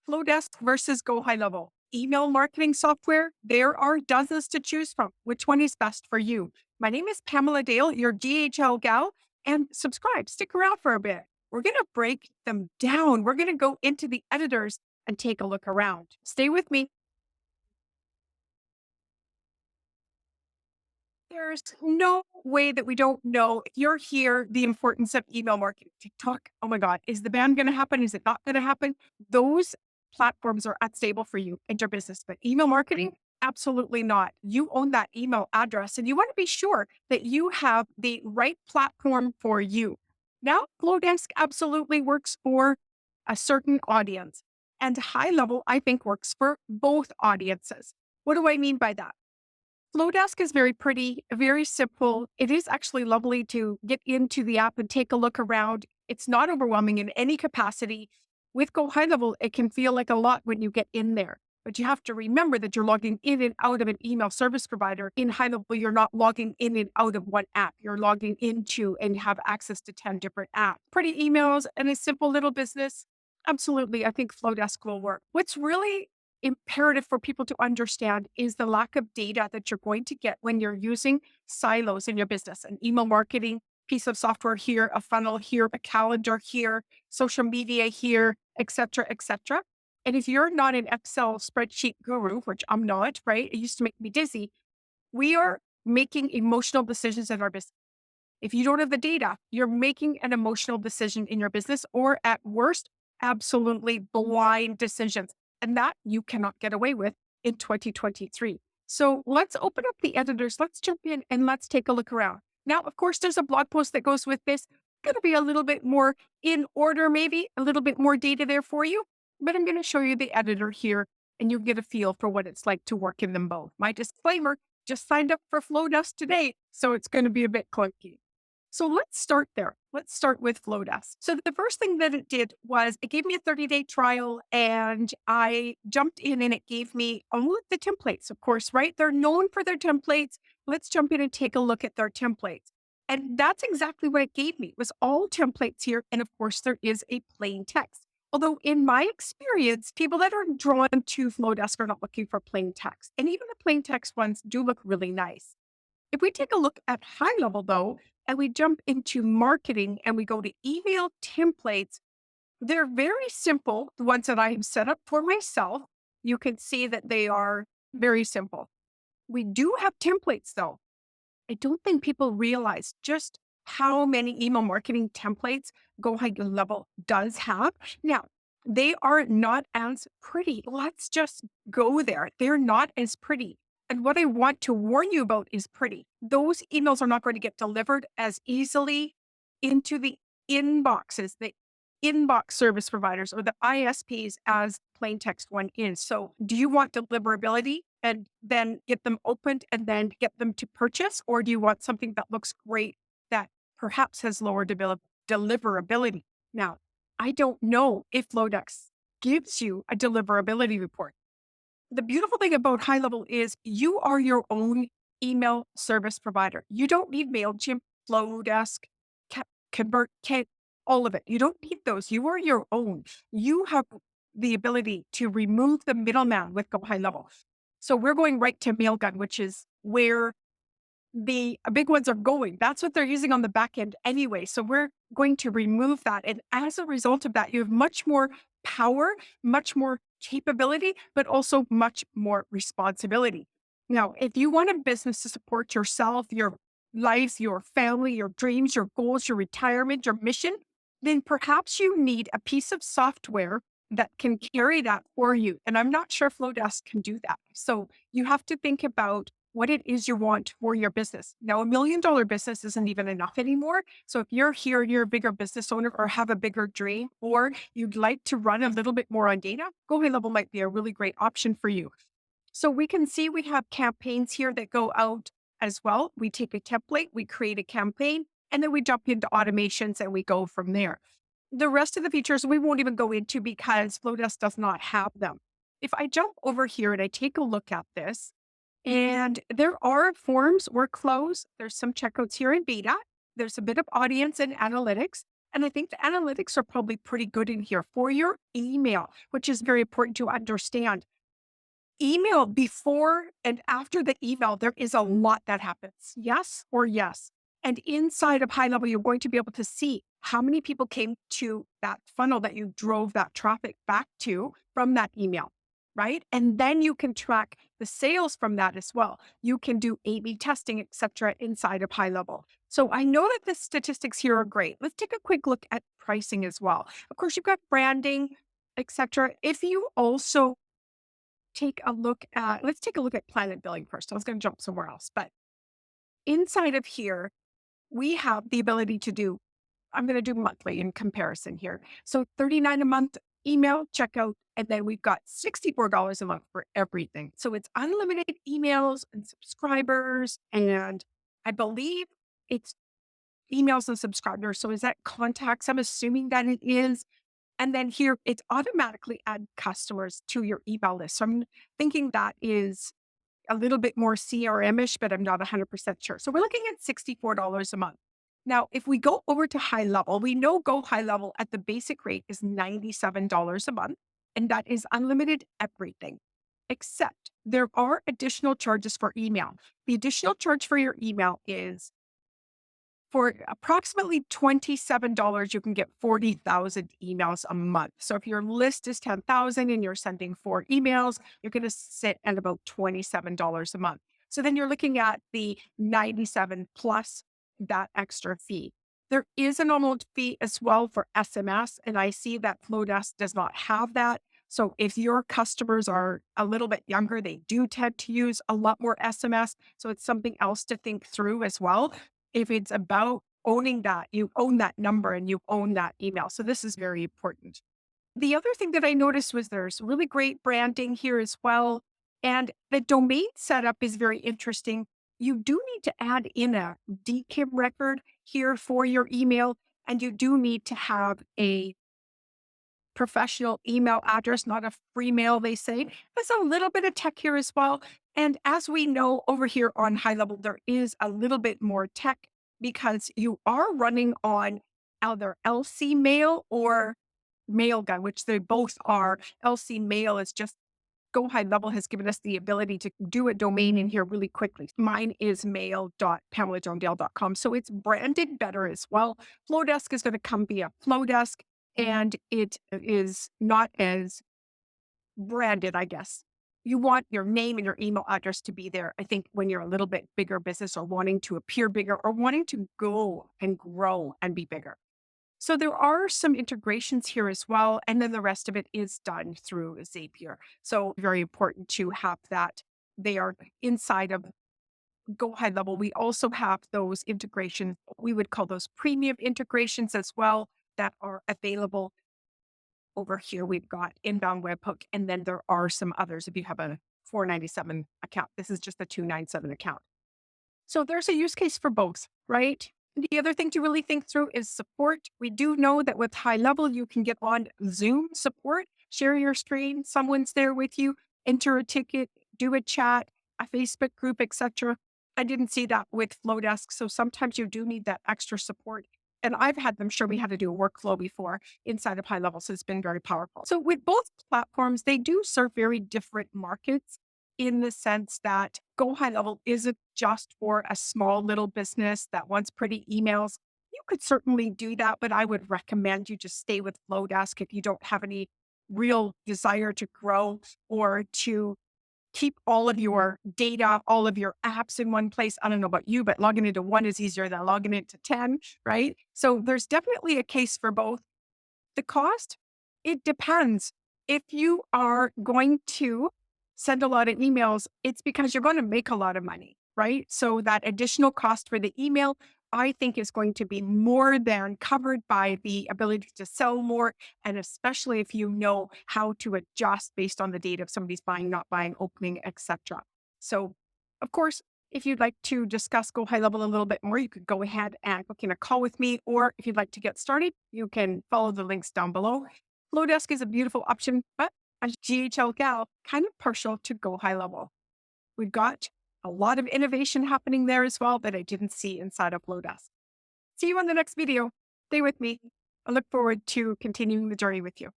Flodesk versus GoHighLevel. Email marketing software, there are dozens to choose from. Which one is best for you? My name is Pamela Dale, your GHL gal, and subscribe. Stick around for a bit. We're going to break them down. We're going to go into the editors and take a look around. Stay with me. There's no way that we don't know if you're here, the importance of email marketing. TikTok, oh my God, is the ban going to happen? Is it not going to happen? Those platforms are unstable for you and your business, but email marketing, absolutely not. You own that email address and you want to be sure that you have the right platform for you. Now, Flodesk absolutely works for a certain audience, and High Level, I think, works for both audiences. What do I mean by that? Flodesk is very pretty, very simple. It is actually lovely to get into the app and take a look around. It's not overwhelming in any capacity. With GoHighLevel, it can feel like a lot when you get in there. But you have to remember that you're logging in and out of an email service provider. In HighLevel, you're not logging in and out of one app. You're logging into and have access to 10 different apps. Pretty emails and a simple little business. Absolutely, I think Flodesk will work. What's really imperative for people to understand is the lack of data that you're going to get when you're using silos in your business, an email marketing piece of software here, a funnel here, a calendar here, social media here, et cetera, et cetera. And if you're not an Excel spreadsheet guru, which I'm not, right? It used to make me dizzy. We are making emotional decisions in our business. If you don't have the data, you're making an emotional decision in your business, or at worst, absolutely blind decisions. And that you cannot get away with in 2023. So let's open up the editors. Let's jump in and let's take a look around. Now, of course, there's a blog post that goes with this. Going to be a little bit more in order, maybe a little bit more data there for you. But I'm going to show you the editor here and you'll get a feel for what it's like to work in them both. My disclaimer, just signed up for Flodesk today, so it's going to be a bit clunky. So let's start there. Let's start with Flodesk. So the first thing that it did was it gave me a 30-day trial and I jumped in and it gave me all of the templates, of course, right? They're known for their templates. Let's jump in and take a look at their templates. And that's exactly what it gave me. It was all templates here. And of course, there is a plain text. Although in my experience, people that are drawn to Flodesk are not looking for plain text. And even the plain text ones do look really nice. If we take a look at High Level though, and we jump into marketing and we go to email templates, they're very simple. The ones that I have set up for myself, you can see that they are very simple. We do have templates though. I don't think people realize just how many email marketing templates GoHighLevel does have. Now, they are not as pretty. Let's just go there. They're not as pretty. And what I want to warn you about is pretty. Those emails are not going to get delivered as easily into the inboxes, the inbox service providers or the ISPs as plain text one is. So do you want deliverability and then get them opened and then get them to purchase? Or do you want something that looks great that perhaps has lower deliverability? Now, I don't know if Flodesk gives you a deliverability report. The beautiful thing about High Level is you are your own email service provider. You don't need MailChimp, Flodesk, ConvertKit, all of it. You don't need those. You are your own. You have the ability to remove the middleman with GoHighLevel. So we're going right to Mailgun, which is where the big ones are going. That's what they're using on the back end anyway. So we're going to remove that. And as a result of that, you have much more power, much more capability, but also much more responsibility. Now, if you want a business to support yourself, your life, your family, your dreams, your goals, your retirement, your mission, then perhaps you need a piece of software that can carry that for you. And I'm not sure Flodesk can do that. So you have to think about what it is you want for your business. Now, $1 million business isn't even enough anymore. So if you're here, you're a bigger business owner or have a bigger dream, or you'd like to run a little bit more on data, GoHighLevel might be a really great option for you. So we can see we have campaigns here that go out as well. We take a template, we create a campaign, and then we jump into automations and we go from there. The rest of the features we won't even go into because Flodesk does not have them. If I jump over here and I take a look at this, and there are forms, workflows. There's some checkouts here in beta. There's a bit of audience and analytics. And I think the analytics are probably pretty good in here for your email, which is very important to understand. Email before and after the email, there is a lot that happens. Yes or yes. And inside of high level, you're going to be able to see how many people came to that funnel that you drove that traffic back to from that email, right? And then you can track the sales from that as well. You can do A/B testing, etc., inside of high level. So I know that the statistics here are great. Let's take a quick look at pricing as well. Of course, you've got branding, etc. If you also let's take a look at Planet Billing first. I was going to jump somewhere else, but inside of here, we have the ability to do, I'm going to do monthly in comparison here. So 39 a month email checkout, and then we've got $64 a month for everything. So it's unlimited emails and subscribers, and I believe it's emails and subscribers. So is that contacts? I'm assuming that it is. And then here, it's automatically add customers to your email list. So I'm thinking that is a little bit more CRM-ish, but I'm not 100% sure. So we're looking at $64 a month. Now, if we go over to high level, we know Go High Level at the basic rate is $97 a month, and that is unlimited everything. Except there are additional charges for email. The additional charge for your email is for approximately $27, you can get 40,000 emails a month. So if your list is 10,000 and you're sending 4 emails, you're going to sit at about $27 a month. So then you're looking at the 97 plus that extra fee. There is a normal fee as well for SMS, and I see that Flodesk does not have that. So if your customers are a little bit younger, they do tend to use a lot more SMS. So it's something else to think through as well. If it's about owning that, you own that number and you own that email. So this is very important. The other thing that I noticed was there's really great branding here as well. And the domain setup is very interesting. You do need to add in a DKIM record here for your email, and you do need to have a professional email address, not a free mail, they say. There's a little bit of tech here as well. And as we know over here on high level, there is a little bit more tech because you are running on either LC Mail or Mailgun, which they both are. LC Mail is just Go High Level has given us the ability to do a domain in here really quickly. Mine is mail.pamelajonesdale.com. So it's branded better as well. Flodesk is going to come via Flodesk, and it is not as branded, I guess. You want your name and your email address to be there. I think when you're a little bit bigger business or wanting to appear bigger or wanting to go and grow and be bigger. So there are some integrations here as well. And then the rest of it is done through Zapier. So very important to have that. They are inside of Go High Level. We also have those integrations. We would call those premium integrations as well that are available over here. We've got inbound webhook, and then there are some others if you have a 497 account. This is just a 297 account. So there's a use case for both, right? The other thing to really think through is support. We do know that with high level, you can get on Zoom support, share your screen, someone's there with you, enter a ticket, do a chat, a Facebook group, etc. I didn't see that with Flodesk. So sometimes you do need that extra support. And I've had them show me how to do a workflow before inside of high level. So it's been very powerful. So with both platforms, they do serve very different markets in the sense that Go High Level isn't just for a small little business that wants pretty emails. You could certainly do that, but I would recommend you just stay with Flodesk if you don't have any real desire to grow or to keep all of your data, all of your apps in one place. I don't know about you, but logging into one is easier than logging into 10, right? So there's definitely a case for both. The cost, it depends. If you are going to send a lot of emails, it's because you're going to make a lot of money, right? So that additional cost for the email, I think is going to be more than covered by the ability to sell more. And especially if you know how to adjust based on the data of somebody's buying, not buying, opening, etc. So of course, if you'd like to discuss Go High Level a little bit more, you could go ahead and book in a call with me. Or if you'd like to get started, you can follow the links down below. Flodesk is a beautiful option, but as GHL gal, kind of partial to Go High Level. We've got a lot of innovation happening there as well that I didn't see inside of Flodesk. See you on the next video. Stay with me. I look forward to continuing the journey with you.